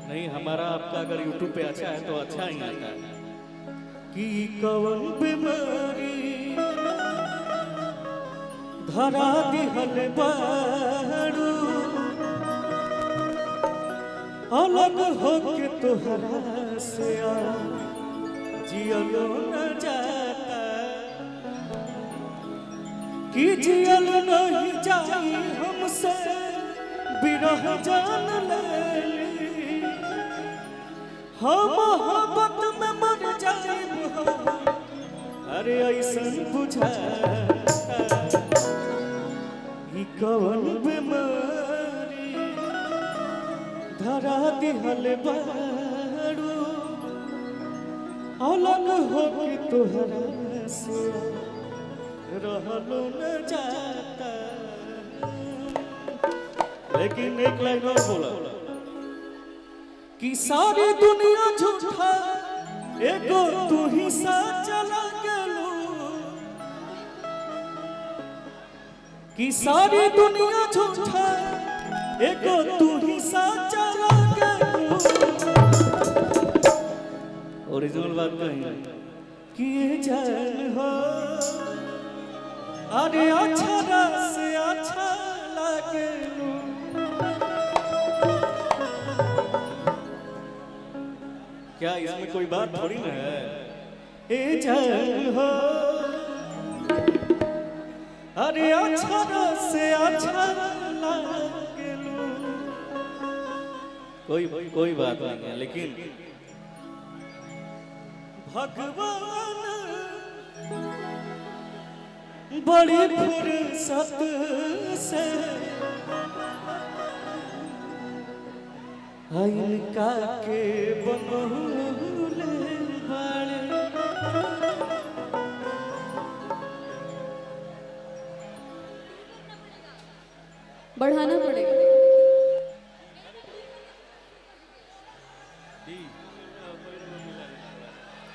नहीं, हमारा आपका अगर YouTube पे अच्छा है तो अच्छा ही आता है कि कवन बीमारी धरा दिहल बारू अलग होके तोहरा से जियलो न जाता कि जियल नहीं जाई हमसे बिरह जान ले हम मोहब्बत में मर जाइब अरे ऐसन बुझाता ई कवन बीमारी धरा दिहल बारू अलग होके तोहरा से रहलो न जाता। लेकिन एक लाइन और बोला कि सारी दुनिया झूठा एगो तू ही सच्चा लगलू कि सारी दुनिया झूठा एगो तू ही सच्चा लगलू। ओरिजिनल बात कहीं कि ये जान हो अरे अच्छा से अच्छा लगलू। क्या इसमें कोई बात थोड़ी ना है। ए जान हो अरे अच्छा से अच्छा लगलू। कोई बात नहीं है, लेकिन भगवान बड़ी फुर्सत से इनका के बनौले बाड़े। बढ़ाना पड़ेगा।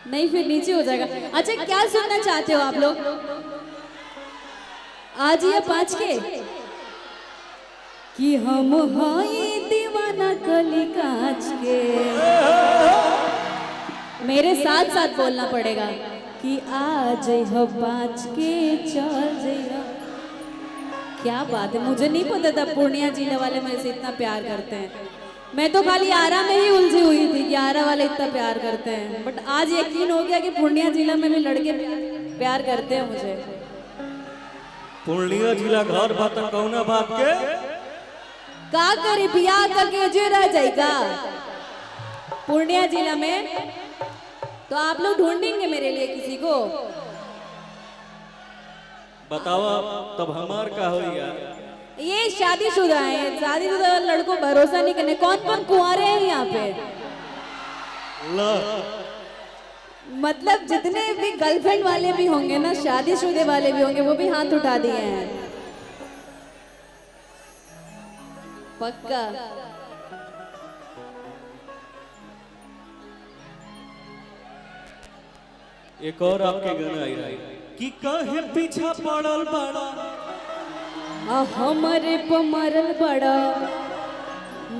नहीं फिर नीचे हो जाएगा। अच्छा क्या सुनना चाहते हो आप लोग? आज या 5 के कि हम हाई दीवाना कली कांच के। मेरे साथ साथ बोलना पड़ेगा कि आज हो 5 के चल जइया। क्या बात है, मुझे नहीं पता था पूर्णिया जिले वाले मेरे से इतना प्यार करते हैं। मैं तो खाली आरा में ही उलझी हुई थी कि आरा वाले इतना प्यार करते हैं, बट आज यकीन हो गया कि पूर्णिया जिला में भी लड़के प्यार करते हैं मुझे। पूर्णिया जिला घर बात कौना बात के का करे बियाह करके जो रह जाएगा पूर्णिया जिला में, तो आप लोग ढूंढेंगे मेरे लिए किसी को। बताओ तब हमार का हो यार। ये शादीशुदा है, शादीशुदा लड़कों भरोसा नहीं करने। कौन कौन कुंवारे हैं यहाँ पे? मतलब जितने भी गर्लफ्रेंड वाले भी होंगे ना, शादीशुदे वाले भी होंगे, वो भी हाथ उठा दिए हैं। पक्का एक और आपके गाना आई रहा है कि कहे पीछा पड़ल बड़ा हमारे पमरल बड़ा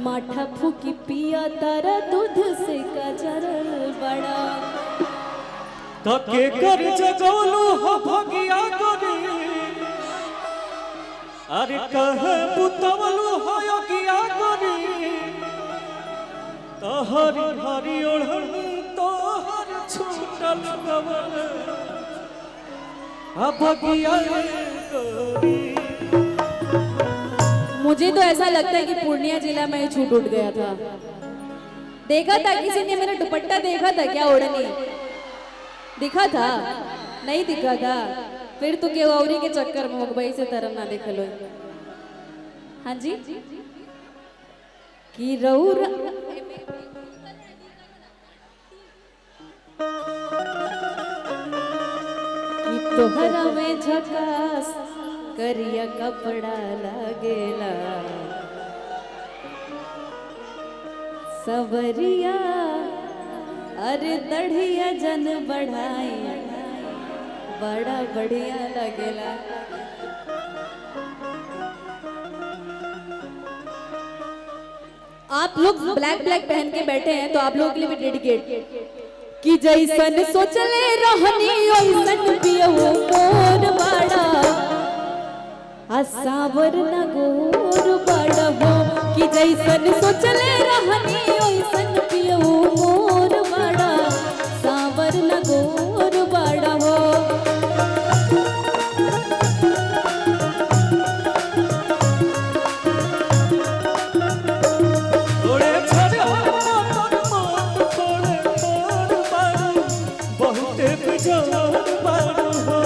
माठा फूकी पिया तारा दूध से कजरल बड़ा। तो के कर जगौलू हो भगिया गोरी अरे कहे पुतवलू हो योगिया गोरी। तो हरी हरी ओढ़नी तो हर छूटल कवल अब भगिया गोरी। मुझे तो ऐसा लगता है कि पूर्णिया जिला में छूट उठ गया था। देखा था किसी ने मेरा दुपट्टा देखा था क्या? ओढ़नी दिखा था? नहीं दिखा था? फिर तो के औरी के चक्कर में मुंबई से तरम ना देख लो। हाँ जी कि रौरा कि तोहरा में झकास करिया कपड़ा लागेला सवरिया अरे दढ़िया जन बढ़ाई बड़ा बढ़िया लगेला। आप लोग ब्लैक ब्लैक पहन के बैठे हैं तो आप लोगों के लिए भी डेडिकेट कि जैसन सोचले रहनी ओइसन पियो मोर बड़ा आसावर न गोर बड़ा हो कि जैसन सोचले रहनी ओइसन पियो मोर बड़ा सावर न गोर बड़ा हो। थोड़े छोड़े मोर थोड़े मोर बारू बहुते बिजोर बारू हो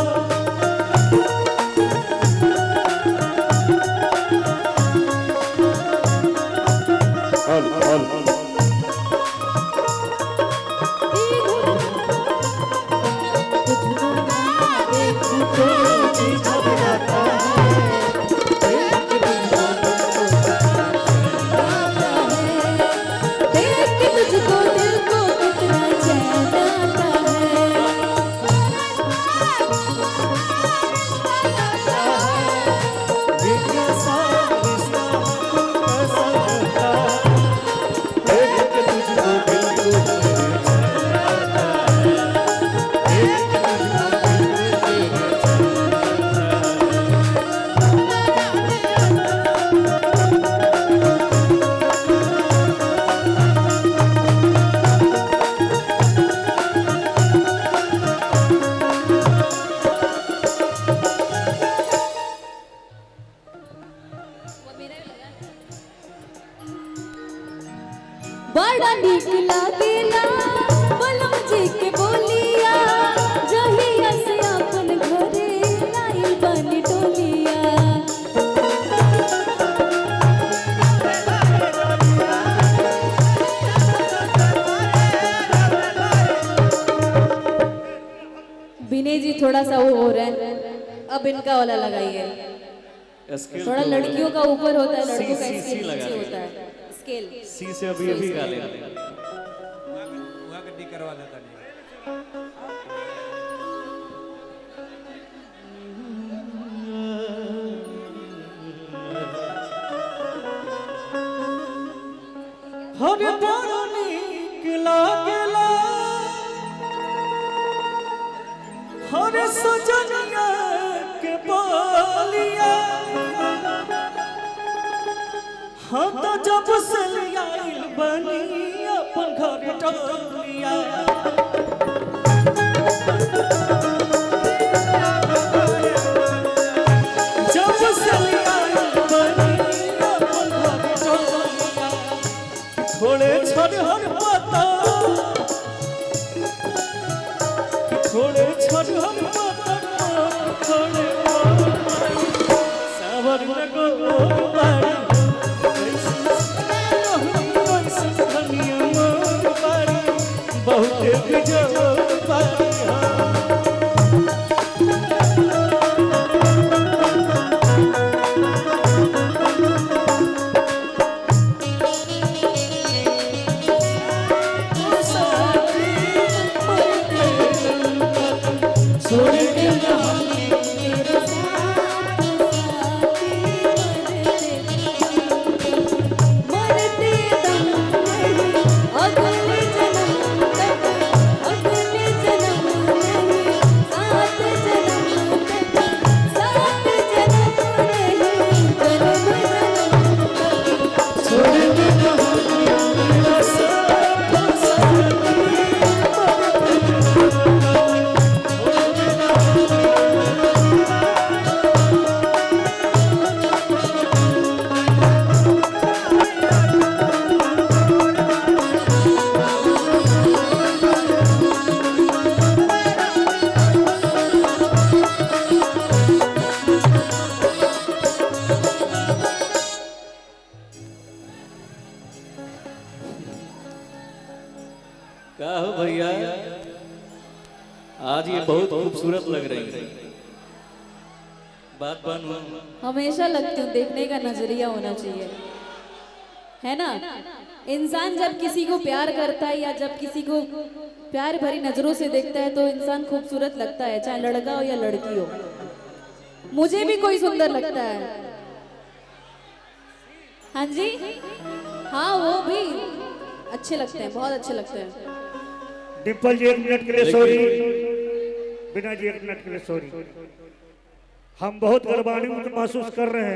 बड़ा नीक लागेला बलम जी के बोलिया जहिया से अपन घरे लाइल बनी डोलिया। विनय जी थोड़ा सा वो हो रहा है, अब इनका वाला लगाइए। थोड़ा लड़कियों का ऊपर होता है, लड़कों का इसके नीचे होता है स्केल। सी से अभी अभी गा लेना वहाँ गड्डी करवा देता नहीं। हर बड़ा नीक लागेला हर सजनिया के बोलिया हाँ तो जब से आइल बनी अपन घर टोलिया जब से आइल बनी अपन घर टोलिया थोड़े छोड़े हर पता थोड़े छोड़े हर पता थोड़े सावर न गोर बाड़ी बहुत बिजोर बाड़ी क्या हो भैया आज ये बहुत खूबसूरत लग रही है बात बनू हमेशा लगती हूँ, देखने का नजरिया होना चाहिए, है ना। इंसान जब किसी को प्यार करता है या जब किसी को प्यार भरी नजरों से देखता है तो इंसान खूबसूरत लगता है, चाहे लड़का हो या लड़की हो। मुझे भी कोई सुंदर लगता है। हाँ जी। हाँ वो भी अच्छे लगते हैं, बहुत अच्छे लगते हैं। डिम्पल जी 1 मिनट के लिए सॉरी। बिना जी 1 मिनट के लिए सॉरी। हम बहुत गर्वान्वित महसूस कर रहे हैं।